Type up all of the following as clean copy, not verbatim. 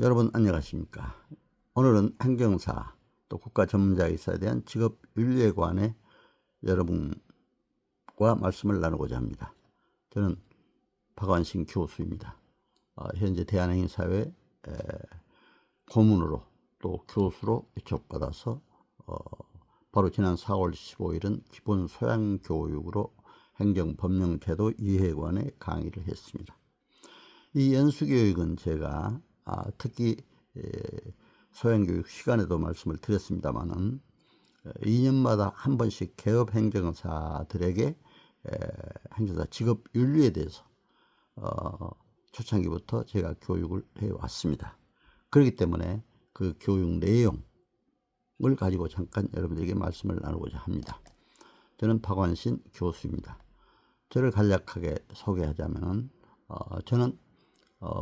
여러분 안녕하십니까? 오늘은 행정사 또 국가전문자격사에 대한 직업윤리에 관해 여러분과 말씀을 나누고자 합니다. 저는 박완신 교수입니다. 현재 대한행정사회 고문으로 또 교수로 위촉받아서 바로 지난 4월 15일은 기본 소양교육으로 행정법령제도 이해에 관해 강의를 했습니다. 이 연수교육은 제가 특히 소양교육 시간에도 말씀을 드렸습니다마는 2년마다 한 번씩 개업 행정사들에게 행정사 직업윤리에 대해서 초창기부터 제가 교육을 해왔습니다. 그렇기 때문에 그 교육 내용을 가지고 잠깐 여러분들에게 말씀을 나누고자 합니다. 저는 박완신 교수입니다. 저를 간략하게 소개하자면 저는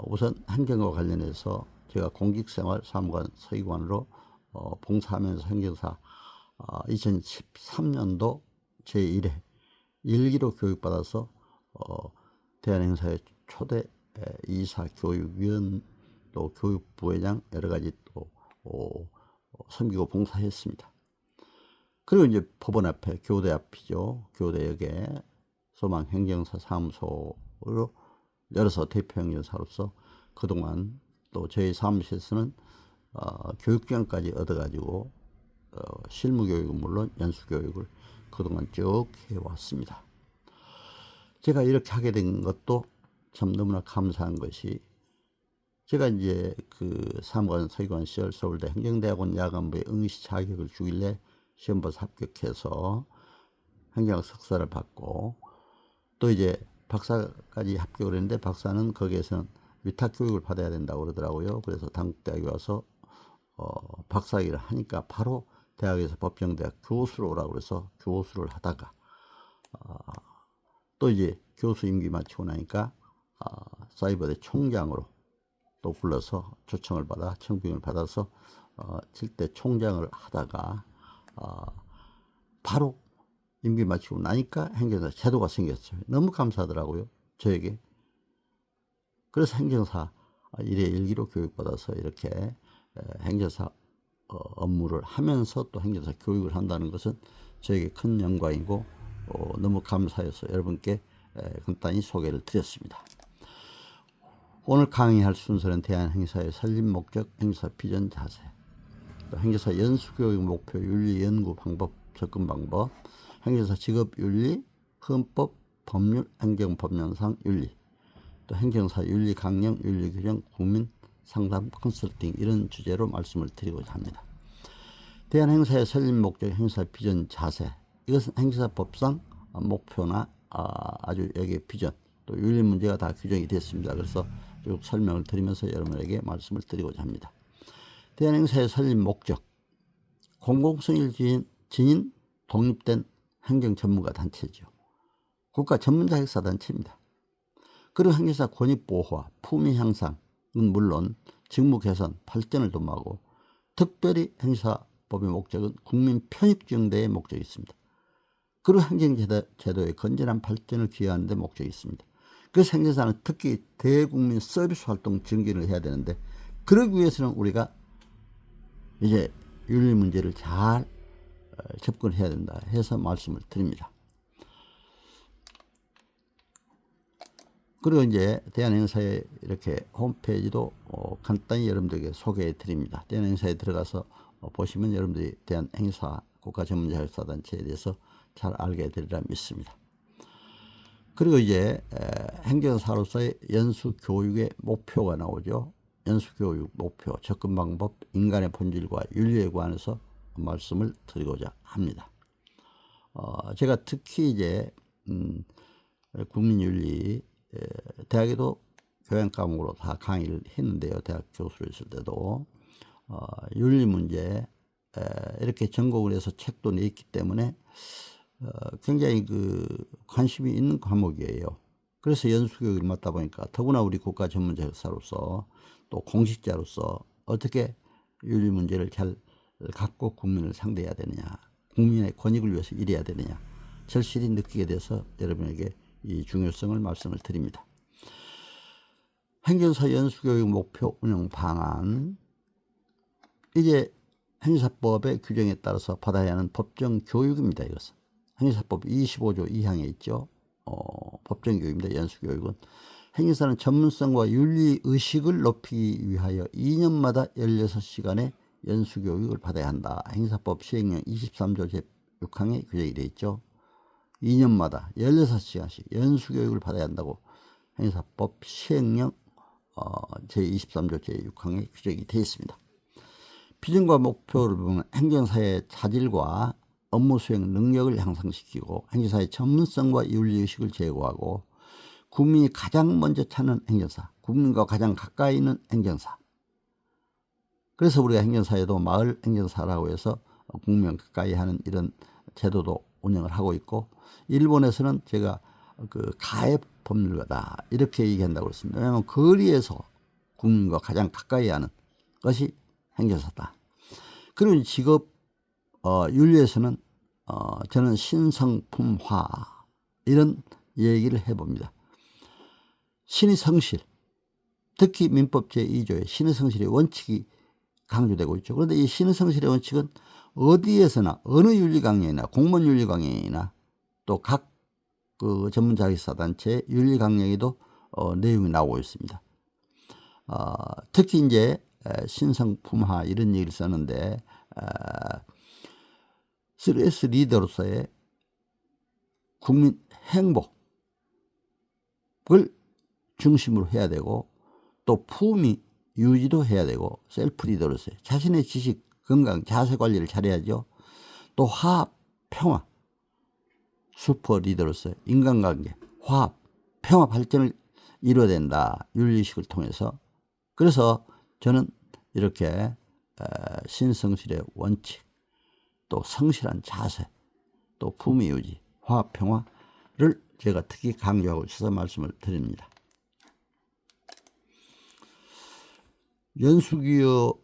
우선 행정과 관련해서 제가 공직생활 사무관 서기관으로 봉사하면서 행정사 2013년도 제1회 1기로 교육받아서 대한행사의 초대 이사 교육위원 또 교육부회장 여러가지 또 섬기고 봉사했습니다. 그리고 이제 법원 앞에 교대 앞이죠. 교대역에 소망 행정사 사무소로 열어서 대표 행정사로서 그동안 또 저희 사무실에서는 교육기간까지 얻어가지고 실무교육은 물론 연수교육을 그동안 쭉 해왔습니다. 제가 이렇게 하게 된 것도 참 너무나 감사한 것이 제가 이제 그 사무관 서기관 시절 서울대 행정대학원 야간부에 응시 자격을 주길래 시험봐서 합격해서 행정학 석사를 받고 또 이제 박사까지 합격을 했는데 박사는 거기에서는 위탁교육을 받아야 된다고 그러더라고요. 그래서 당국대학에 와서 박사 일을 하니까 바로 대학에서 법정대학 교수로 오라고 그래서 교수를 하다가 또 이제 교수 임기 마치고 나니까 사이버대 총장으로 또 불러서 초청을 받아 청빙을 받아서 7대 총장을 하다가 바로 임기 마치고 나니까 행정사 제도가 생겼어요. 너무 감사하더라고요, 저에게. 그래서 행정사 1회 1기로 교육받아서 이렇게 행정사 업무를 하면서 또 행정사 교육을 한다는 것은 저에게 큰 영광이고 너무 감사해서 여러분께 간단히 소개를 드렸습니다. 오늘 강의할 순서는 대한행사의 설립 목적, 행정사 비전 자세, 또 행정사 연수교육 목표, 윤리 연구 방법, 접근 방법, 행정사 직업윤리, 헌법, 법률, 행정법령상 윤리, 또 행정사 윤리 강령, 윤리 규정, 국민 상담, 컨설팅 이런 주제로 말씀을 드리고자 합니다. 대한행사의 설립 목적, 행사 비전 자세, 이것은 행사법상 목표나 아주 여기에 비전, 또 윤리 문제가 다 규정이 됐습니다. 그래서 쭉 설명을 드리면서 여러분에게 말씀을 드리고자 합니다. 대한행사의 설립 목적, 공공성을 지닌 독립된 행정 전문가 단체죠. 국가 전문자격사 단체입니다. 그리고 행정사 권익 보호와 품위 향상은 물론 직무 개선, 발전을 도모하고 특별히 행정사법의 목적은 국민 편익 증대의 목적이 있습니다. 그리고 행정제도의 건전한 발전을 기여하는 데 목적이 있습니다. 그래서 행정사는 특히 대국민 서비스 활동 증진을 해야 되는데 그러기 위해서는 우리가 이제 윤리 문제를 잘 접근해야 된다 해서 말씀을 드립니다. 그리고 이제 대한행사의 이렇게 홈페이지도 간단히 여러분들에게 소개해 드립니다. 대한행사에 들어가서 보시면 여러분들이 대한행사 국가전문자격사단체에 대해서 잘 알게 되리라 믿습니다. 그리고 이제 행정사로서의 연수교육의 목표가 나오죠. 연수교육 목표, 접근 방법, 인간의 본질과 윤리에 관해서 말씀을 드리고자 합니다. 제가 특히 이제 국민윤리 대학에도 교양 과목으로 다 강의를 했는데요. 대학 교수로 있을 때도 윤리 문제 이렇게 전공을 해서 책도 냈기 때문에 굉장히 관심이 있는 과목이에요. 그래서 연수교육을 맡다 보니까 더구나 우리 국가 전문자격사로서 또 공직자로서 어떻게 윤리 문제를 잘 갖고 국민을 상대해야 되느냐, 국민의 권익을 위해서 일해야 되느냐 절실히 느끼게 돼서 여러분에게 이 중요성을 말씀을 드립니다. 행정사 연수교육 목표 운영 방안, 이게 행정사법의 규정에 따라서 받아야 하는 법정 교육입니다. 이것은 행정사법 25조 2항에 있죠. 법정 교육입니다. 연수교육은 행정사는 전문성과 윤리의식을 높이기 위하여 2년마다 16시간의 연수교육을 받아야 한다. 행정사법 시행령 23조 제6항에 규정이 되어 있죠. 2년마다 16시간씩 연수교육을 받아야 한다고 행정사법 시행령 제23조 제6항에 규정이 되어 있습니다. 비전과 목표를 보면 행정사의 자질과 업무 수행 능력을 향상시키고 행정사의 전문성과 윤리의식을 제고하고 국민이 가장 먼저 찾는 행정사, 국민과 가장 가까이 있는 행정사. 그래서 우리가 행정사에도 마을 행정사라고 해서 국민 가까이 하는 이런 제도도 운영을 하고 있고, 일본에서는 제가 그 가해 법률가다 이렇게 얘기한다고 했습니다. 왜냐하면 거리에서 국민과 가장 가까이 하는 것이 행정사다. 그리고 직업 윤리에서는 저는 신성품화 이런 얘기를 해봅니다. 신의 성실, 특히 민법 제2조에 신의 성실의 원칙이 강조되고 있죠. 그런데 이 신의 성실의 원칙은 어디에서나 어느 윤리강령이나 공무원 윤리강령이나 또 각 그 전문자격사단체 윤리강령에도 내용이 나오고 있습니다. 특히 이제 신성품화 이런 얘기를 썼는데 3S 리더로서의 국민 행복을 중심으로 해야 되고, 또 품위 유지도 해야 되고, 셀프 리더로서 자신의 지식, 건강, 자세 관리를 잘해야죠. 또 화합, 평화, 슈퍼 리더로서 인간관계, 화합, 평화 발전을 이뤄야 된다. 윤리의식을 통해서. 그래서 저는 이렇게 신성실의 원칙, 또 성실한 자세, 또 품위 유지, 화합, 평화를 제가 특히 강조하고 있어서 말씀을 드립니다. 연수기업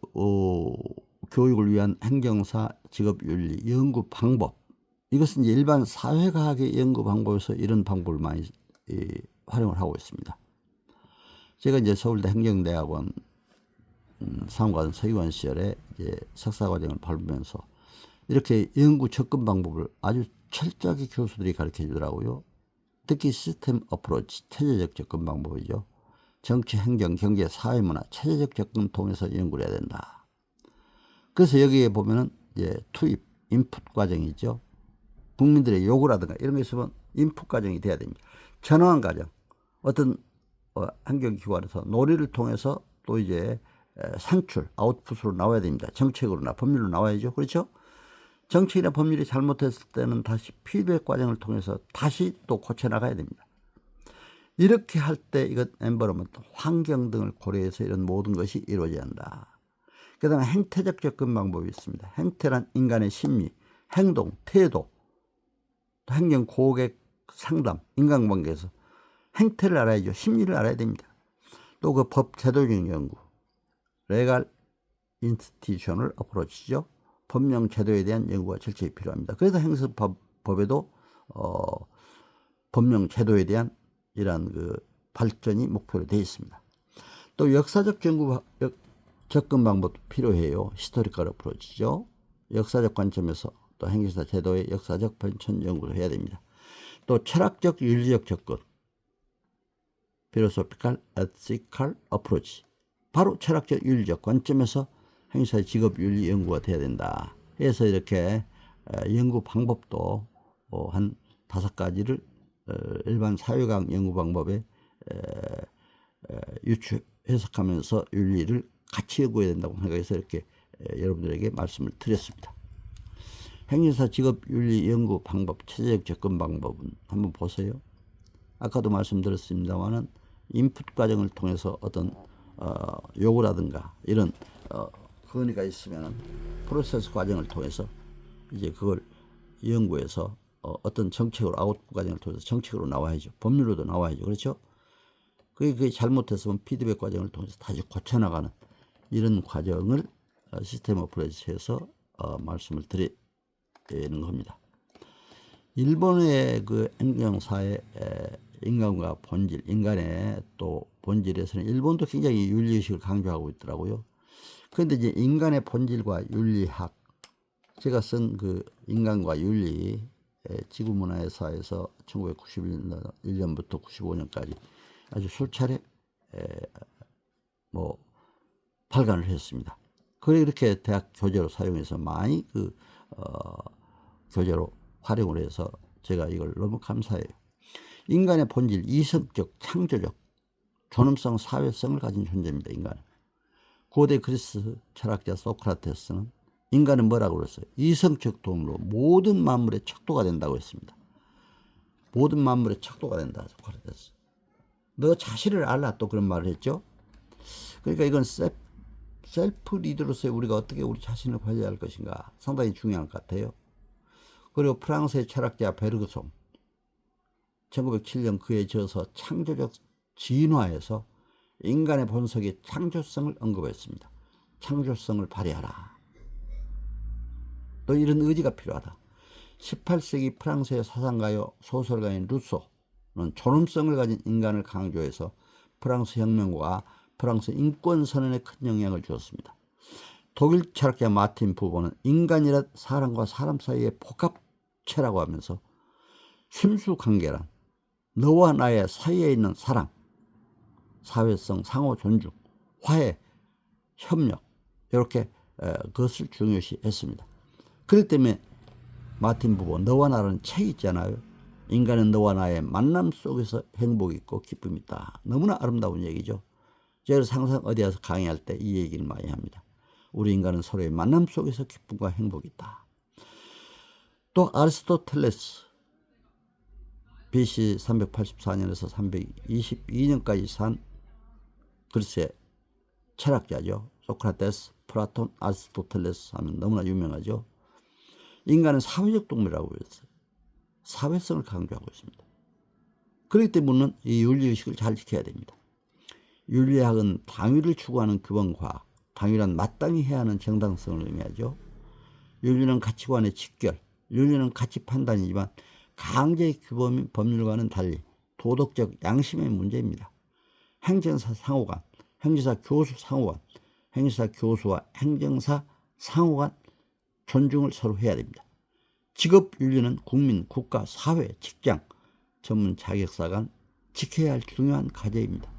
교육을 위한 행정사 직업윤리 연구 방법, 이것은 이제 일반 사회과학의 연구 방법에서 이런 방법을 많이 활용을 하고 있습니다. 제가 이제 서울대 행정대학원 사무과정 서기관 시절에 이제 석사과정을 밟으면서 이렇게 연구 접근 방법을 아주 철저하게 교수들이 가르쳐 주더라고요. 특히 시스템 어프로치, 체제적 접근 방법이죠. 정치, 행정, 경제, 사회문화, 체제적 접근을 통해서 연구를 해야 된다. 그래서 여기에 보면은 이제 투입, 인풋 과정이죠. 국민들의 요구라든가 이런 게 있으면 인풋 과정이 돼야 됩니다. 전환 과정, 어떤 행정기관에서 논의를 통해서 또 이제 산출, 아웃풋으로 나와야 됩니다. 정책으로나 법률로 나와야죠. 그렇죠? 정책이나 법률이 잘못했을 때는 다시 피드백 과정을 통해서 다시 또 고쳐나가야 됩니다. 이렇게 할 때 이것 엔버러먼트, 환경 등을 고려해서 이런 모든 것이 이루어져야 한다. 그 다음에 행태적 접근 방법이 있습니다. 행태란 인간의 심리, 행동, 태도, 행정 고객 상담, 인간관계에서 행태를 알아야죠. 심리를 알아야 됩니다. 또 그 법 제도적 연구, 레갈 인스티튜셔널 어프로치죠. 법령 제도에 대한 연구가 철저히 필요합니다. 그래서 행정법에도 법령 제도에 대한 이러한 그 발전이 목표로 되어 있습니다. 또 역사적 접근 방법도 필요해요. 히스토리컬 어프로치죠. 역사적 관점에서 또 행정사 제도의 역사적 발전 연구를 해야 됩니다. 또 철학적 윤리적 접근, philosophical ethical approach, 바로 철학적 윤리적 관점에서 행정사의 직업 윤리 연구가 돼야 된다. 그래서 이렇게 연구 방법도 한 5가지를 일반 사회과학 연구 방법에 해석하면서 윤리를 같이 연구해야 된다고 생각해서 이렇게 여러분들에게 말씀을 드렸습니다. 행정사 직업윤리 연구 방법, 체제적 접근 방법은 한번 보세요. 아까도 말씀드렸습니다만은 인풋 과정을 통해서 어떤 요구라든가 이런 건의가 있으면 프로세스 과정을 통해서 이제 그걸 연구해서 어떤 정책으로 아웃풋 과정을 통해서 정책으로 나와야죠. 법률로도 나와야죠. 그렇죠? 그게 잘못했으면 피드백 과정을 통해서 다시 고쳐나가는 이런 과정을 시스템 어프로치에서 말씀을 드리는 겁니다. 일본의 그 행정사의 인간과 본질, 인간의 또 본질에서는 일본도 굉장히 윤리의식을 강조하고 있더라고요. 그런데 이제 인간의 본질과 윤리학, 제가 쓴 그 인간과 윤리, 지구문화의사에서 1991년부터 95년까지 아주 수차례 뭐 발간을 했습니다. 그래 이렇게 대학 교재로 사용해서 많이 교재로 활용을 해서 제가 이걸 너무 감사해요. 인간의 본질, 이성적, 창조적, 존엄성, 사회성을 가진 존재입니다. 인간은. 고대 그리스 철학자 소크라테스는 인간은 뭐라고 그랬어요? 이성적 동물로 모든 만물의 척도가 된다고 했습니다. 모든 만물의 척도가 된다. 소크라테스. 너 자신을 알라, 또 그런 말을 했죠. 그러니까 이건 셀프 리더로서의 우리가 어떻게 우리 자신을 관리할 것인가 상당히 중요한 것 같아요. 그리고 프랑스의 철학자 베르그송 1907년 그에 저어서 창조적 진화에서 인간의 본성의 창조성을 언급했습니다. 창조성을 발휘하라. 또 이런 의지가 필요하다. 18세기 프랑스의 사상가요 소설가인 루소는 존엄성을 가진 인간을 강조해서 프랑스 혁명과 프랑스 인권선언에 큰 영향을 주었습니다. 독일 철학자 마틴 부보는 인간이란 사람과 사람 사이의 복합체라고 하면서 순수관계란 너와 나의 사이에 있는 사랑, 사회성, 상호 존중, 화해, 협력 이렇게 그것을 중요시 했습니다. 그렇기 때문에 마틴 부보 너와 나라는 책이 있잖아요. 인간은 너와 나의 만남 속에서 행복이 있고 기쁨이 있다. 너무나 아름다운 얘기죠. 제가 항상 어디 가서 강의할 때 이 얘기를 많이 합니다. 우리 인간은 서로의 만남 속에서 기쁨과 행복이 있다. 또 아리스토텔레스 BC 384년에서 322년까지 산 그리스의 철학자죠. 소크라테스, 플라톤, 아리스토텔레스 하면 너무나 유명하죠. 인간은 사회적 동물이라고 했어요. 사회성을 강조하고 있습니다. 그렇기 때문에 이 윤리의식을 잘 지켜야 됩니다. 윤리학은 당위를 추구하는 규범과학, 당위란 마땅히 해야 하는 정당성을 의미하죠. 윤리는 가치관의 직결, 윤리는 가치 판단이지만 강제의 규범인 법률과는 달리 도덕적 양심의 문제입니다. 행정사 상호간, 행정사 교수 상호간, 행정사 교수와 행정사 상호간 존중을 서로 해야 됩니다. 직업윤리는 국민, 국가, 사회, 직장, 전문 자격사 간 지켜야 할 중요한 과제입니다.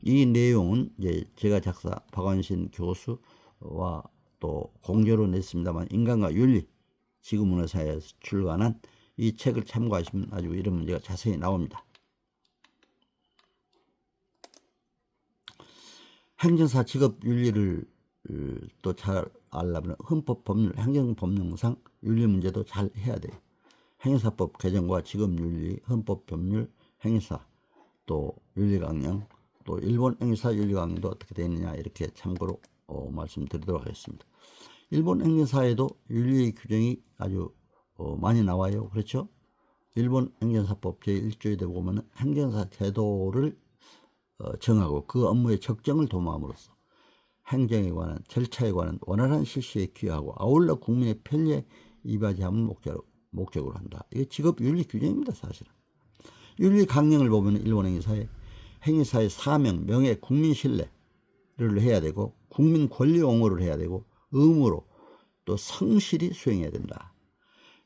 이 내용은 이제 제가 작사 박완신 교수와 또 공개로 냈습니다만 인간과 윤리, 지구문화사에서 출간한 이 책을 참고하시면 아주 이런 문제가 자세히 나옵니다. 행정사 직업윤리를 또 잘 알려면 헌법법률, 행정법령상 윤리 문제도 잘 해야 돼요. 행사법 개정과 직업윤리, 헌법법률, 행사, 또 윤리강령, 또 일본 행사 윤리강령도 어떻게 되느냐 이렇게 참고로 말씀드리도록 하겠습니다. 일본 행정사에도 윤리 규정이 아주 많이 나와요. 그렇죠? 일본 행정사법 제1조에 보면 행정사 제도를 정하고 그 업무의 적정을 도모함으로써 행정에 관한 절차에 관한 원활한 실시에 기여하고 아울러 국민의 편리에 이바지함을 목적으로 한다. 이게 직업 윤리 규정입니다. 사실은. 윤리 강령을 보면 일본 행위사의 사명, 명예, 국민 신뢰를 해야 되고 국민 권리 옹호를 해야 되고 의무로 또 성실히 수행해야 된다.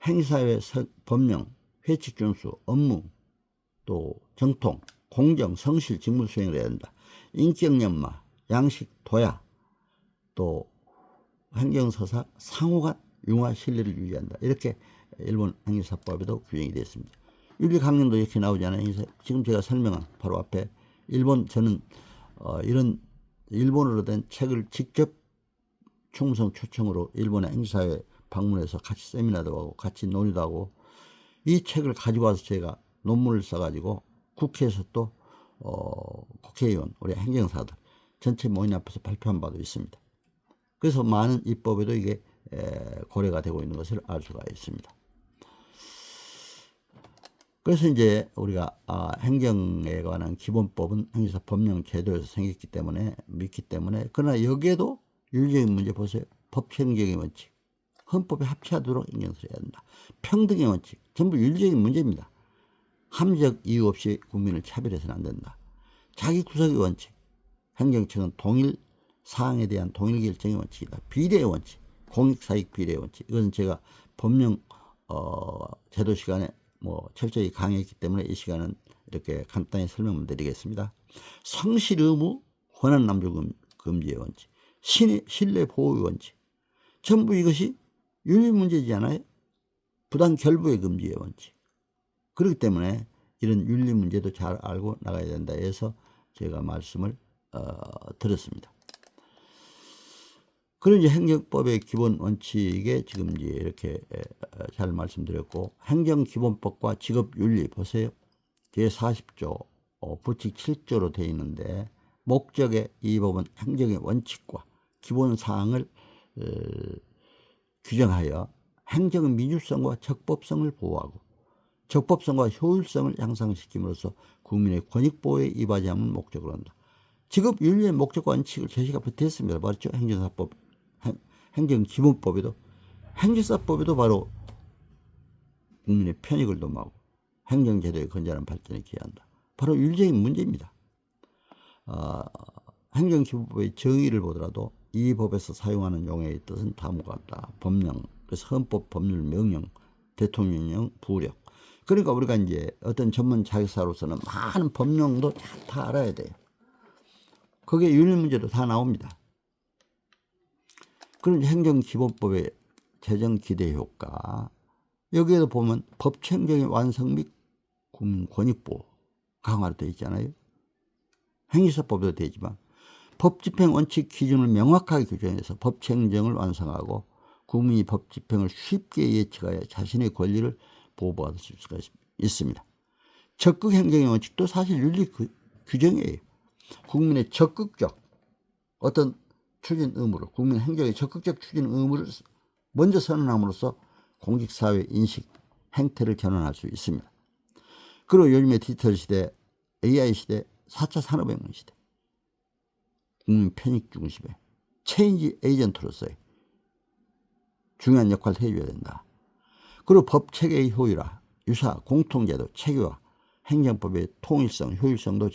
행사의 법령, 회칙 준수, 업무, 또 정통, 공정, 성실, 직무 수행을 해야 된다. 인격 연마, 양식, 도야, 또 행정서사, 상호간, 융화, 신뢰를 유지한다. 이렇게 일본 행정사법에도 규정이 되어 있습니다. 윤리 강령도 이렇게 나오잖아요. 지금 제가 설명한 바로 앞에 저는 이런 일본어로 된 책을 직접 충성 초청으로 일본의 행사에 방문해서 같이 세미나도 하고 같이 논의도 하고 이 책을 가지고 와서 제가 논문을 써가지고 국회에서 또 국회의원, 우리 행정사들 전체 모임 앞에서 발표한 바도 있습니다. 그래서 많은 입법에도 이게 고려가 되고 있는 것을 알 수가 있습니다. 그래서 이제 우리가 행정에 관한 기본법은 행정사 법령 제도에서 생겼기 때문에 믿기 때문에 그러나 여기에도 윤리적인 문제 보세요. 법행정의 원칙, 헌법에 합치하도록 행정을 해야 된다. 평등의 원칙, 전부 윤리적인 문제입니다. 합리적 이유 없이 국민을 차별해서는 안 된다. 자기 구속의 원칙. 행정처는 동일 사항에 대한 동일 결정의 원칙이다. 비례의 원칙. 공익사익 비례의 원칙. 이건 제가 법령 제도 시간에 철저히 강의했기 때문에 이 시간은 이렇게 간단히 설명을 드리겠습니다. 성실 의무 권한 남용 금지의 원칙. 신뢰 보호의 원칙. 전부 이것이 윤리 문제지 않아요? 부당 결부의 금지의 원칙. 그렇기 때문에 이런 윤리 문제도 잘 알고 나가야 된다 해서 제가 말씀을 드렸습니다. 그런 이제 행정법의 기본 원칙에 지금 이제 이렇게 잘 말씀드렸고, 행정기본법과 직업윤리 보세요. 제40조 부칙 7조로 되어 있는데, 목적에 이 법은 행정의 원칙과 기본 사항을 규정하여 행정의 민주성과 적법성을 보호하고 적법성과 효율성을 향상시킴으로써 국민의 권익보호에 이바지 함을 목적으로 한다. 직업윤리의 목적과 원칙을 제시가 붙어있습니다. 맞죠? 행정사법, 행정기본법에도, 행정사법에도 바로 국민의 편익을 도모하고 행정제도의 건전한 발전에 기여한다. 바로 윤리적인 문제입니다. 행정기본법의 정의를 보더라도 이 법에서 사용하는 용어의 뜻은 다음과 같다. 법령, 그래서 헌법, 법률, 명령, 대통령령, 부력. 그러니까 우리가 이제 어떤 전문 자격사로서는 많은 법령도 다 알아야 돼요. 거기에 윤리 문제도 다 나옵니다. 그런 행정기본법의 재정 기대 효과, 여기에도 보면 법행정의 완성 및 국민 권익보호 강화로 되어 있잖아요. 행위사법도 되지만 법 집행 원칙 기준을 명확하게 규정해서 법행정을 완성하고 국민이 법 집행을 쉽게 예측하여 자신의 권리를 보호받을 수 있습니다. 적극 행정의 원칙도 사실 윤리 규정이에요. 국민의 적극적 어떤 추진 의무를, 국민 행정의 적극적 추진 의무를 먼저 선언함으로써 공직사회 인식, 행태를 전환할 수 있습니다. 그리고 요즘의 디지털 시대, AI 시대, 4차 산업혁명 시대, 국민 편익 중심의 체인지 에이전트로서의 중요한 역할을 해줘야 된다. 그리고 법체계의 효율화, 유사, 공통제도, 체계화, 행정법의 통일성, 효율성도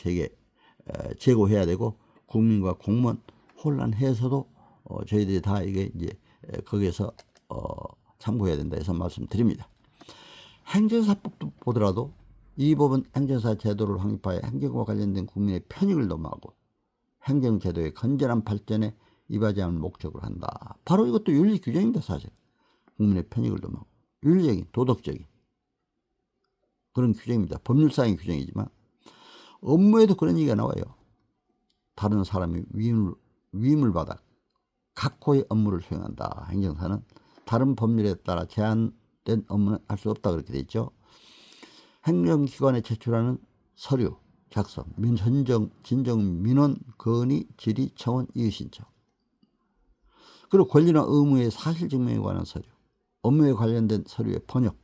제고해야 되고, 국민과 공무원 혼란해서도 저희들이 다 이게 이제 거기에서 참고해야 된다 해서 말씀드립니다. 행정사법도 보더라도 이 법은 행정사 제도를 확립하여 행정과 관련된 국민의 편익을 도모하고 행정제도의 건전한 발전에 이바지하는 목적으로 한다. 바로 이것도 윤리 규정입니다. 사실 국민의 편익을 도모하고 윤리적인, 도덕적인 그런 규정입니다. 법률상의 규정이지만 업무에도 그런 얘기가 나와요. 다른 사람이 위임을 받아 각호의 업무를 수행한다. 행정사는 다른 법률에 따라 제한된 업무는 할 수 없다. 그렇게 돼 있죠. 행정기관에 제출하는 서류 작성, 진정 민원, 건의, 질의, 청원, 이의신청. 그리고 권리나 의무의 사실증명에 관한 서류, 업무에 관련된 서류의 번역,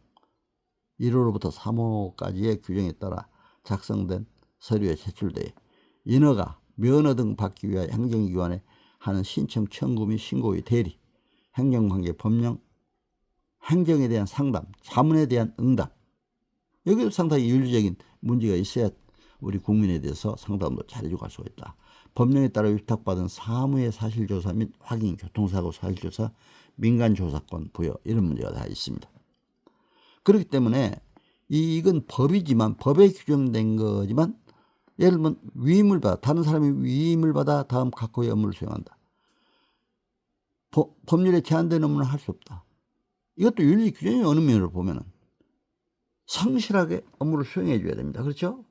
1호로부터 3호까지의 규정에 따라 작성된 서류에 제출돼 인허가, 면허 등 받기 위하여 행정기관에 하는 신청, 청구 및 신고의 대리, 행정관계 법령, 행정에 대한 상담, 자문에 대한 응답. 여기도 상당히 윤리적인 문제가 있어야 우리 국민에 대해서 상담도 잘해주고 갈 수가 있다. 법령에 따라 위탁받은 사무의 사실조사 및 확인, 교통사고 사실조사, 민간조사권 부여 이런 문제가 다 있습니다. 그렇기 때문에 이건 법이지만 법에 규정된 거지만 예를 들면 위임을 받아 다른 사람이 위임을 받아 다음 각호의 업무를 수행한다. 법률에 제한된 업무는 할 수 없다. 이것도 윤리 규정의 어느 면으로 보면은 성실하게 업무를 수행해 줘야 됩니다. 그렇죠?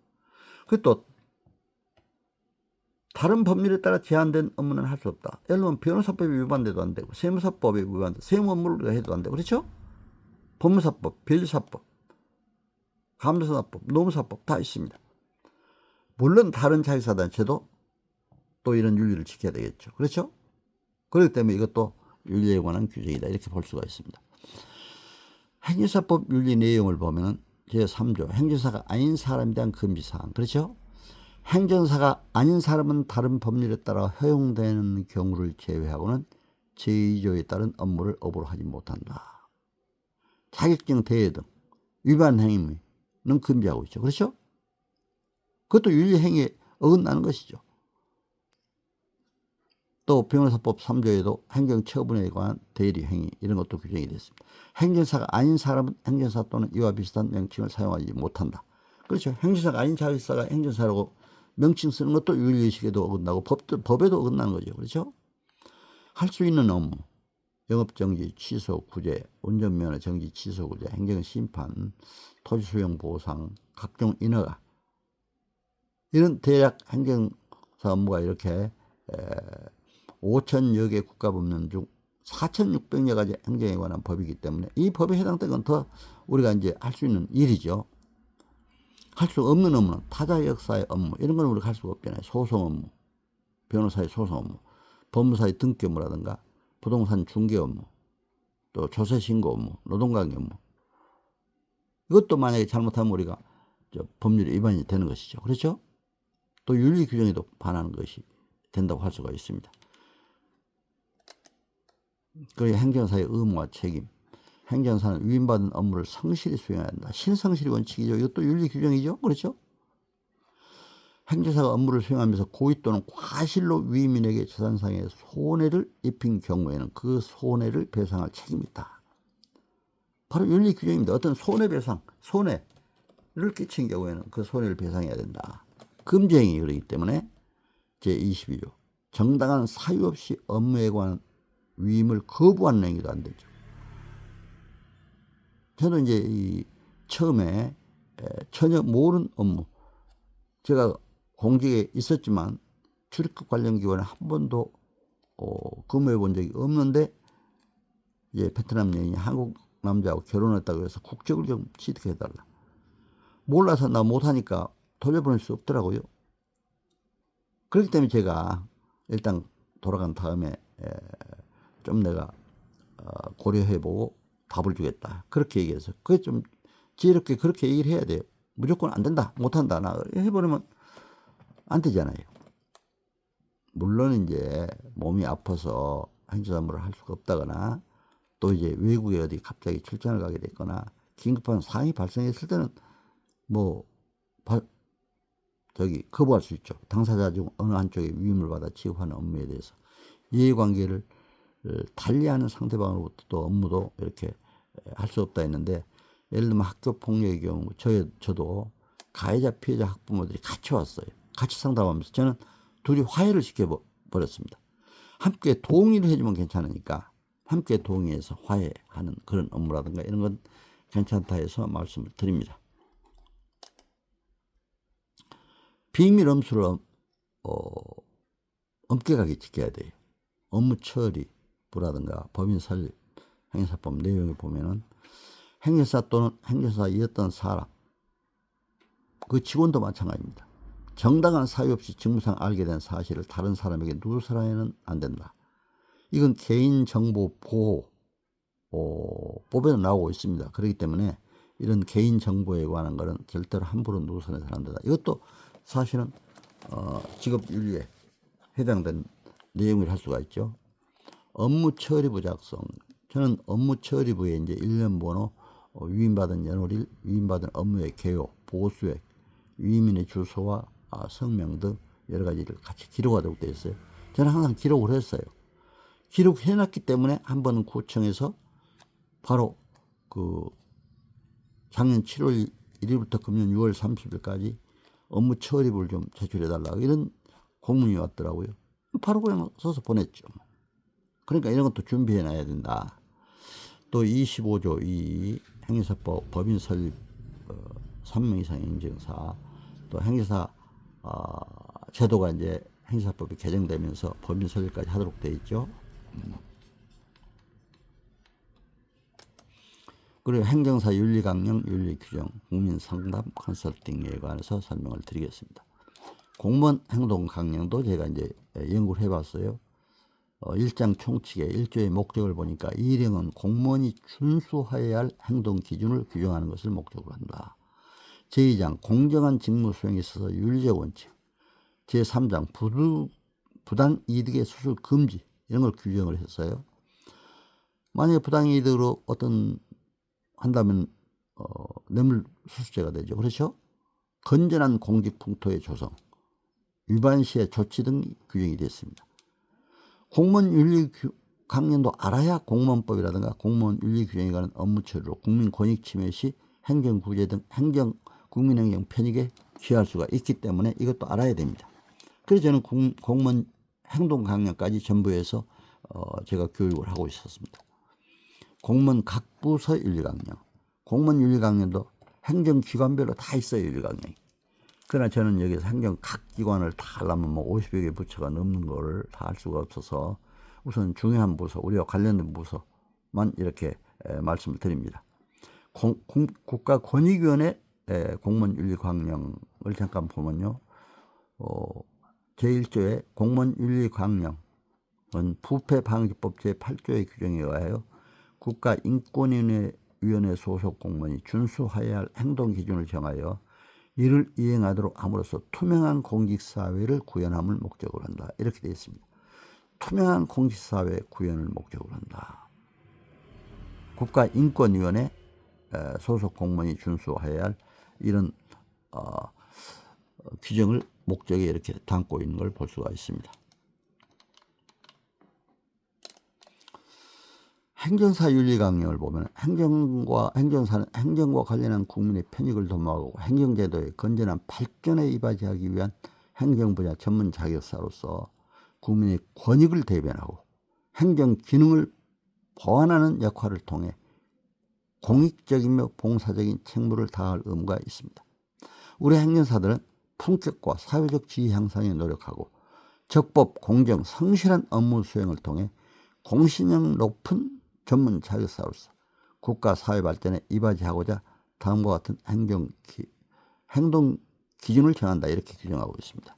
그리고 또 다른 법률에 따라 제한된 업무는 할 수 없다. 예를 들면 변호사법이 위반돼도 안 되고 세무사법이 위반돼 세무 업무를 해도 안 되고 그렇죠? 법무사법, 변리사법, 감사사법, 노무사법 다 있습니다. 물론 다른 자격사단체도 또 이런 윤리를 지켜야 되겠죠. 그렇죠? 그렇기 때문에 이것도 윤리에 관한 규정이다. 이렇게 볼 수가 있습니다. 행정사법 윤리 내용을 보면 제3조 행정사가 아닌 사람에 대한 금지사항. 그렇죠? 행정사가 아닌 사람은 다른 법률에 따라 허용되는 경우를 제외하고는 제2조에 따른 업무를 업으로 하지 못한다. 자격증 대회 등 위반 행위는 금지하고 있죠. 그렇죠? 그것도 윤리행위의 어긋나는 것이죠. 또 변호사법 3조에도 행정처분에 관한 대리 행위 이런 것도 규정이 됐습니다. 행정사가 아닌 사람은 행정사 또는 이와 비슷한 명칭을 사용하지 못한다. 그렇죠. 행정사가 아닌 자회사가 행정사라고 명칭 쓰는 것도 윤리의식에도 어긋나고 법에도 어긋나는 거죠. 그렇죠. 할 수 있는 업무, 영업정지, 취소, 구제, 운전면허 정지, 취소, 구제, 행정심판, 토지수용 보상, 각종 인허가 이런 대략 행정사 업무가 이렇게 5천여 개 국가법령 중 4,600여 가지 행정에 관한 법이기 때문에 이 법에 해당된 건 더 우리가 이제 할 수 있는 일이죠. 할 수 없는 업무는 타자 역사의 업무 이런 건 우리가 할 수가 없잖아요. 소송 업무, 변호사의 소송 업무, 법무사의 등기 업무라든가 부동산 중개 업무, 또 조세 신고 업무, 노동관계 업무 이것도 만약에 잘못하면 우리가 법률 위반이 되는 것이죠. 그렇죠? 또 윤리 규정에도 반하는 것이 된다고 할 수가 있습니다. 그리고 행정사의 의무와 책임, 행정사는 위임받은 업무를 성실히 수행해야 한다. 신성실이 원칙이죠. 이것도 윤리 규정이죠. 그렇죠? 행정사가 업무를 수행하면서 고의 또는 과실로 위임인에게 재산상의 손해를 입힌 경우에는 그 손해를 배상할 책임이 있다. 바로 윤리 규정입니다. 어떤 손해배상, 손해를 끼친 경우에는 그 손해를 배상해야 된다. 금지행위 그러기 때문에 제22조 정당한 사유 없이 업무에 관한 위임을 거부하는 행위도 안 되죠. 저는 이제 처음에 전혀 모르는 업무, 제가 공직에 있었지만 출입국 관련 기관에 한 번도 근무해 본 적이 없는데 이제 베트남 여인이 한국 남자하고 결혼했다고 해서 국적을 좀 취득해 달라. 몰라서 나 못하니까 돌려보낼 수 없더라고요. 그렇기 때문에 제가 일단 돌아간 다음에 좀 내가 고려해보고 답을 주겠다. 그렇게 얘기해서 그게 좀 지혜롭게 그렇게 얘기를 해야 돼요. 무조건 안 된다, 못한다, 나 해버리면 안 되잖아요. 물론 이제 몸이 아파서 행정 업무를 할 수가 없다거나 또 이제 외국에 어디 갑자기 출장을 가게 됐거나 긴급한 상황이 발생했을 때는 뭐 거부할 수 있죠. 당사자 중 어느 한쪽에 위임을 받아 취급하는 업무에 대해서 이해관계를 달리하는 상대방으로부터 또 업무도 이렇게 할 수 없다 했는데 예를 들면 학교 폭력의 경우 저도 가해자 피해자 학부모들이 같이 왔어요. 같이 상담하면서 저는 둘이 화해를 시켜버렸습니다. 함께 동의를 해주면 괜찮으니까 함께 동의해서 화해하는 그런 업무라든가 이런 건 괜찮다 해서 말씀을 드립니다. 비밀 엄수를 엄격하게 지켜야 돼요. 업무 처리부라든가 법인 설립, 행정사법 내용에 보면은 행정사 또는 행정사이었던 사람, 그 직원도 마찬가지입니다. 정당한 사유 없이 직무상 알게 된 사실을 다른 사람에게 누설해서는 안 된다. 이건 개인정보보호법에도 나오고 있습니다. 그렇기 때문에 이런 개인정보에 관한 것은 절대로 함부로 누설해서는 안 된다. 이것도 사실은 직업윤리에 해당된 내용을 할 수가 있죠. 업무 처리부 작성. 저는 업무 처리부에 이제 1년 번호, 위임받은 연월일, 위임받은 업무의 개요, 보수액, 위임인의 주소와 성명 등 여러 가지를 같이 기록하도록 되어 있어요. 저는 항상 기록을 했어요. 기록해놨기 때문에 한 번은 구청에서 바로 작년 7월 1일부터 금년 6월 30일까지 업무 처리부를 좀 제출해달라 이런 공문이 왔더라고요. 바로 그냥 써서 보냈죠. 그러니까 이런 것도 준비해놔야 된다. 또 25조 2 행정사법 법인 설립 3명 이상 행정사, 또 행정사 제도가 이제 행정사법이 개정되면서 법인 설립까지 하도록 되어 있죠. 그리고 행정사 윤리강령, 윤리규정, 국민상담, 컨설팅에 관해서 설명을 드리겠습니다. 공무원 행동 강령도 제가 이제 연구를 해봤어요. 1장 총칙의 1조의 목적을 보니까 이 일행은 공무원이 준수하여야 할 행동 기준을 규정하는 것을 목적으로 한다. 제2장 공정한 직무 수행에 있어서 윤리적 원칙, 제3장 부당 이득의 수수 금지 이런 걸 규정을 했어요. 만약에 부당 이득으로 한다면 뇌물수수죄가 되죠. 그렇죠? 건전한 공직 풍토의 조성, 위반 시의 조치 등 규정이 되어 있습니다. 공무원 윤리 강령도 알아야 공무원법이라든가 공무원 윤리 규정에 관한 업무 처리로 국민 권익 침해 시 행정구제 등 국민행정 편익에 기할 수가 있기 때문에 이것도 알아야 됩니다. 그래서 저는 공무원 행동 강령까지 전부해서 제가 교육을 하고 있었습니다. 공무원 각 부서 윤리 강령, 공무원 윤리 강령도 행정기관별로 다 있어요, 윤리 강령이. 그러나 저는 여기서 행정 각 기관을 다 하려면 50여 개 부처가 넘는 거를 다 할 수가 없어서 우선 중요한 부서, 우리와 관련된 부서만 이렇게 말씀을 드립니다. 국가권익위원회 공무원 윤리 강령을 잠깐 보면요. 제1조의 공무원 윤리 강령은 부패방지법 제8조의 규정에 의하여 국가인권위원회 소속 공무원이 준수해야 할 행동기준을 정하여 이를 이행하도록 함으로써 투명한 공직사회를 구현함을 목적으로 한다. 이렇게 되어 있습니다. 투명한 공직사회 구현을 목적으로 한다. 국가인권위원회 소속 공무원이 준수해야 할 이런 규정을 목적에 이렇게 담고 있는 걸 볼 수가 있습니다. 행정사 윤리 강령을 보면 행정사는 행정과 관련한 국민의 편익을 도모하고 행정제도의 건전한 발전에 이바지하기 위한 행정 분야 전문 자격사로서 국민의 권익을 대변하고 행정 기능을 보완하는 역할을 통해 공익적이며 봉사적인 책무를 다할 의무가 있습니다. 우리 행정사들은 품격과 사회적 지위 향상에 노력하고 적법, 공정, 성실한 업무 수행을 통해 공신력 높은 전문 자격사로서 국가 사회 발전에 이바지하고자 다음과 같은 행동 기준을 정한다. 이렇게 규정하고 있습니다.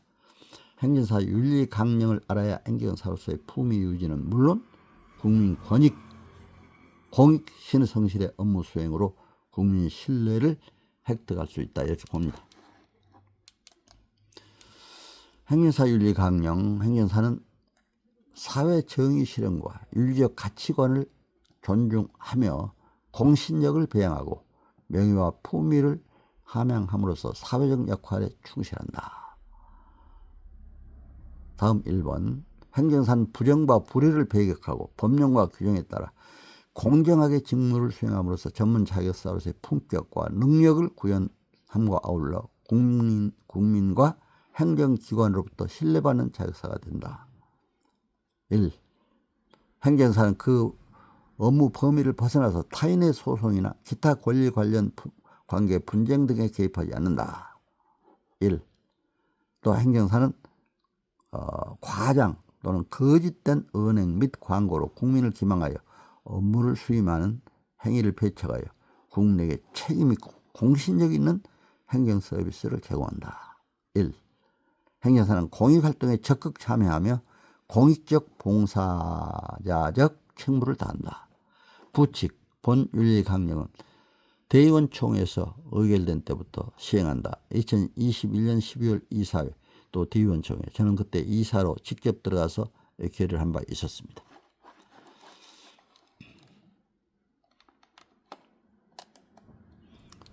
행정사 윤리 강령을 알아야 행정사로서의 품위 유지는 물론 국민 권익, 공익 신성실의 업무 수행으로 국민 신뢰를 획득할 수 있다. 이렇게 봅니다. 행정사 윤리 강령, 행정사는 사회 정의 실현과 윤리적 가치관을 존중하며 공신력을 배양하고 명예와 품위를 함양함으로써 사회적 역할에 충실한다. 다음 1번. 행정사는 부정과 불의를 배격하고 법령과 규정에 따라 공정하게 직무를 수행함으로써 전문 자격사로서의 품격과 능력을 구현함과 아울러 국민과 행정기관으로부터 신뢰받는 자격사가 된다. 1. 행정사는 그 업무 범위를 벗어나서 타인의 소송이나 기타 권리 관련 관계 분쟁 등에 개입하지 않는다. 1. 또 행정사는 과장 또는 거짓된 언행 및 광고로 국민을 기망하여 업무를 수임하는 행위를 배척하여 국민에게 책임 있고 공신력 있는 행정 서비스를 제공한다. 1. 행정사는 공익활동에 적극 참여하며 공익적 봉사자적 책무를 다한다. 부칙 본윤리강령은 대의원총회에서 의결된 때부터 시행한다. 2021년 12월 이사회 또 대의원총회, 저는 그때 이사로 직접 들어가서 결의를 한 바 있었습니다.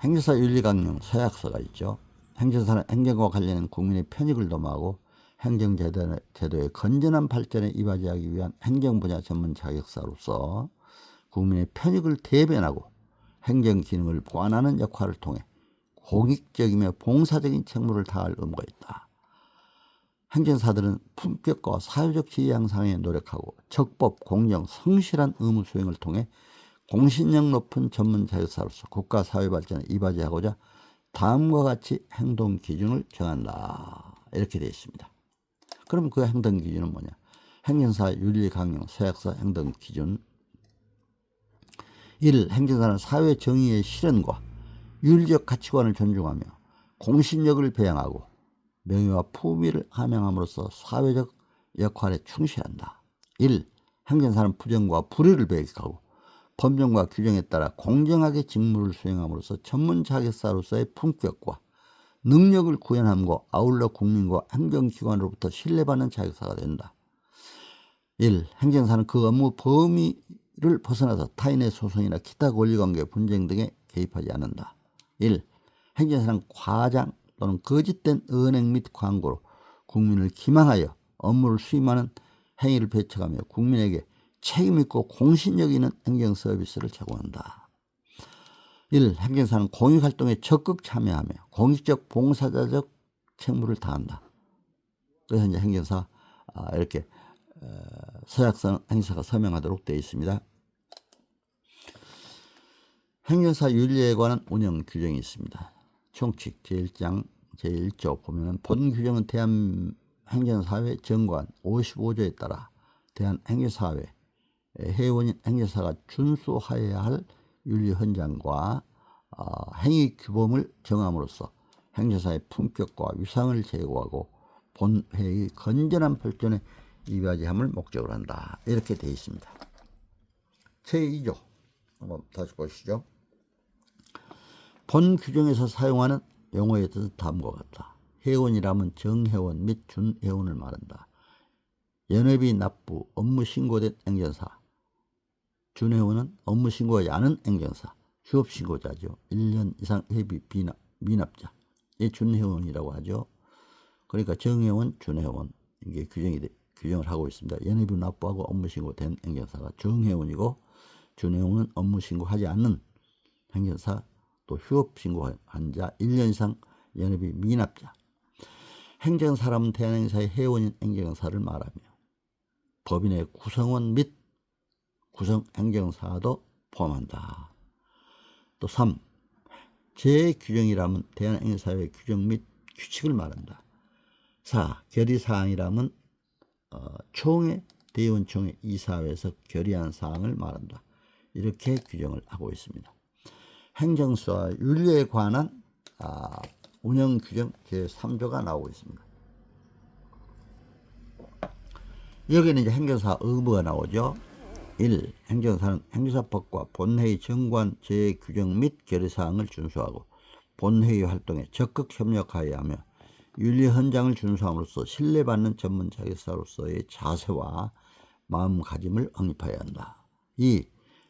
행정사 윤리강령 서약서가 있죠. 행정사는 행정과 관련된 국민의 편익을 도모하고 행정제도의 건전한 발전에 이바지하기 위한 행정분야 전문 자격사로서 국민의 편익을 대변하고 행정기능을 보완하는 역할을 통해 공익적이며 봉사적인 책무를 다할 의무가 있다. 행정사들은 품격과 사회적 지위 향상에 노력하고 적법, 공정, 성실한 의무 수행을 통해 공신력 높은 전문 자격사로서 국가 사회 발전에 이바지하고자 다음과 같이 행동 기준을 정한다. 이렇게 되어 있습니다. 그럼 그 행동 기준은 뭐냐? 행정사 윤리 강령 서약서 행동 기준. 1. 행정사는 사회 정의의 실현과 윤리적 가치관을 존중하며 공신력을 배양하고 명예와 품위를 함양함으로써 사회적 역할에 충실한다. 1. 행정사는 부정과 불의를 배격하고 법령과 규정에 따라 공정하게 직무를 수행함으로써 전문 자격사로서의 품격과 능력을 구현함과 아울러 국민과 행정기관으로부터 신뢰받는 자격사가 된다. 1. 행정사는 그 업무 범위를 벗어나서 타인의 소송이나 기타 권리관계 분쟁 등에 개입하지 않는다. 1. 행정사는 과장 또는 거짓된 언행 및 광고로 국민을 기망하여 업무를 수임하는 행위를 배척하며 국민에게 책임있고 공신력 있는 행정 서비스를 제공한다. 1. 행정사는 공익활동에 적극 참여하며 공익적 봉사자적 책무를 다한다. 그래서 이제 행정사 이렇게 서약서 행정사가 서명하도록 되어 있습니다. 행정사 윤리에 관한 운영 규정이 있습니다. 총칙 제1장 제1조 보면 본 규정은 대한행정사회 정관 55조에 따라 대한행정사회 회원인 행정사가 준수하여야 할 윤리헌장과 행위 규범을 정함으로써 행정사의 품격과 위상을 제고하고 본회의 건전한 발전에 이바지 함을 목적으로 한다. 이렇게 되어 있습니다. 제2조 한번 다시 보시죠. 본 규정에서 사용하는 용어의 뜻은 다음과 같다. 회원이라면 정회원 및 준회원을 말한다. 연회비 납부 업무 신고된 행정사. 준회원은 업무 신고하지 않은 행정사. 휴업 신고자죠. 1년 이상 회비 미납자. 이 준회원이라고 하죠. 그러니까 정회원, 준회원 이게 규정을 하고 있습니다. 연회비 납부하고 업무 신고된 행정사가 정회원이고 준회원은 업무 신고하지 않는 행정사 또 휴업 신고한 자 1년 이상 연회비 미납자. 행정사람은 대한행정사의 회원인 행정사를 말하며 법인의 구성원 및 구성행정사도 포함한다. 또 3. 제규정이라면 대한행정사의 규정 및 규칙을 말한다. 4. 결의사항이라면 총회, 대의원총회, 이사회에서 결의한 사항을 말한다. 이렇게 규정을 하고 있습니다. 행정수와 윤리에 관한 운영규정 제3조가 나오고 있습니다. 여기는 이제 행정사 의무가 나오죠. 1. 행정사는 행정사법과 본회의 정관 제규정 및 결의사항을 준수하고 본회의 활동에 적극 협력하여야 하며 윤리헌장을 준수함으로써 신뢰받는 전문 자격사로서의 자세와 마음가짐을 확립해야 한다. 2.